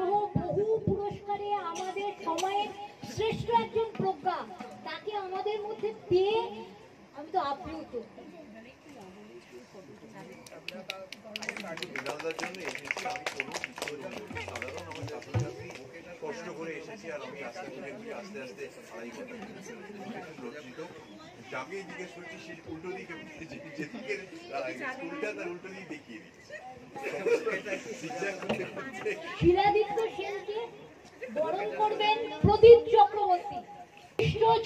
সহ বহু পুরস্কারে আমাদের সময়ের শ্রেষ্ঠ একজন প্রজ্ঞা, তাকে আমাদের মধ্যে পেয়ে আমি তো আপ্লুত। কষ্ট করে এসেছি আর আমি আস্তে আস্তে লজ্জিত। যাকে জিজ্ঞেস করছি সে উল্টো দিকে যেদিকে স্কুলটা তার উল্টো দিকে দেখিয়ে দিচ্ছে। শিলাদিত্য সেনকে বরণ করবেন প্রদীপ চক্রবর্তী,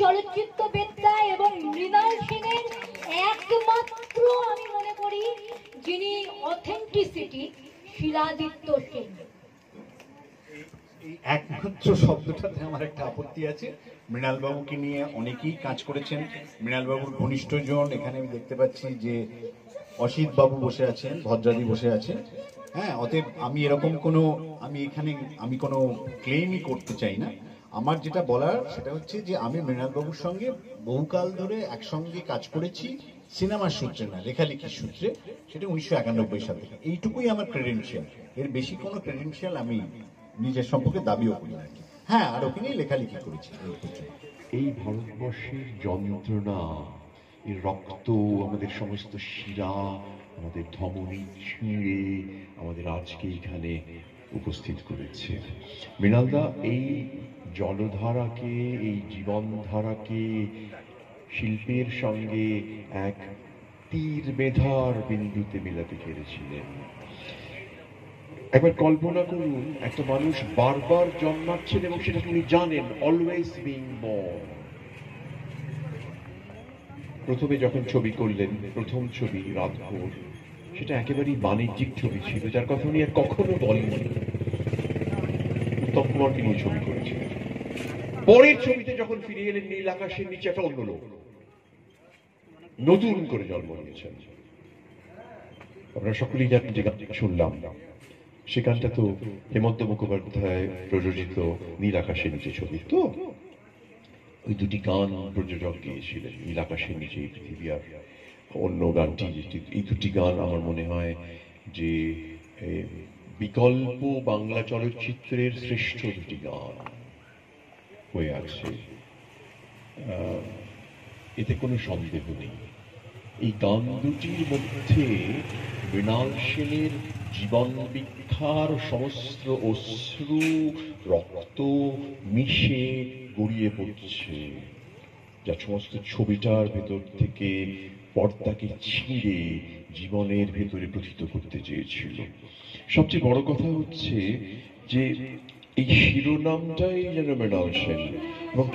চলচ্চিত্রবেত্তা এবং মৃণাল সেনের একমাত্র আমি মনে করি যিনি অথেন্টিসিটি শিলাদিত্য সেন। একমাত্র শব্দটাতে আমার একটা আপত্তি আছে। মৃণাল বাবুকে নিয়ে অনেকেই কাজ করেছেন। মৃণাল বাবুর ঘনিষ্ঠজন এখানে আমি দেখতে পাচ্ছি যে অসিত বাবু বসে আছেন, ভদ্রাদি বসে আছেন। হ্যাঁ, অতএব আমি এরকম কোনো আমি কোনো ক্লেমই করতে চাই না। আমার যেটা বলার সেটা হচ্ছে যে আমি মৃণাল বাবুর সঙ্গে বহুকাল ধরে একসঙ্গে কাজ করেছি, সিনেমার সূত্রে না, লেখালেখির সূত্রে, সেটা 1991 সাল থেকে। এইটুকুই আমার ক্রেডেনশিয়াল, এর বেশি কোনো ক্রেডেনশিয়াল আমি নিজের সম্পর্কে দাবিও করি না। হ্যাঁ, আর ওখানে লেখালেখি করেছি। এই ভারতবর্ষের যন্ত্রণা, এই রক্ত, আমাদের সমস্ত শিরা, আমাদের ধমনী ছিঁড়ে আমাদের আজকে এখানে উপস্থিত করেছে। মৃণালদা এই জলধারাকে, এই জীবনধারাকে শিল্পের সঙ্গে এক তীর বেঁধার বিন্দুতে মেলাতে পেরেছিলেন। একবার কল্পনা করুন, একটা মানুষ বারবার জন্মাচ্ছেন এবং সেটা তিনি জানেন, অলওয়েজ বিং বর্ন। প্রথমে যখন ছবি করলেন, প্রথম ছবি রাতভোর, সেটা একেবারেই বাণিজ্যিক ছবি ছিল, যার কথা উনি আর কখনো বলেননি। উত্তম কুমারকে নিয়ে ছবি করেছিলেন। পরের ছবিতে যখন ফিরে এলেন, নীল আকাশের নিচে একটা অন্য লোক, নতুন করে জন্ম নিয়েছেন। আপনারা সকলেই জানেন যে গানটা শুনলাম, সে গানটা তো হেমন্ত মুখোপাধ্যায় প্রযোজিত নীল আকাশের নিচে ছবি। তো ওই দুটি গান প্রযোজক গিয়েছিলেন, নীল আকাশের নিচে এই পৃথিবী আর অন্য গানটি। এই দুটি গান আমার মনে হয় যে বিকল্প বাংলা চলচ্চিত্রের শ্রেষ্ঠ দুটি গান হয়ে আছে, এতে কোনো সন্দেহ নেই। এই গান দুটির মধ্যে মৃণাল সেনের জীবন বিখ্যার সমস্ত অশ্রু রক্ত মিশে গড়িয়ে পড়ছে, যা সমস্ত ছবিটার ভেতর থেকে পর্দাকে ছিঁড়ে জীবনের ভেতরে প্রথিত করতে চেয়েছিল। সবচেয়ে বড় কথা হচ্ছে যে এই শিরোনামটাই যেন মৃণাল সেন এবং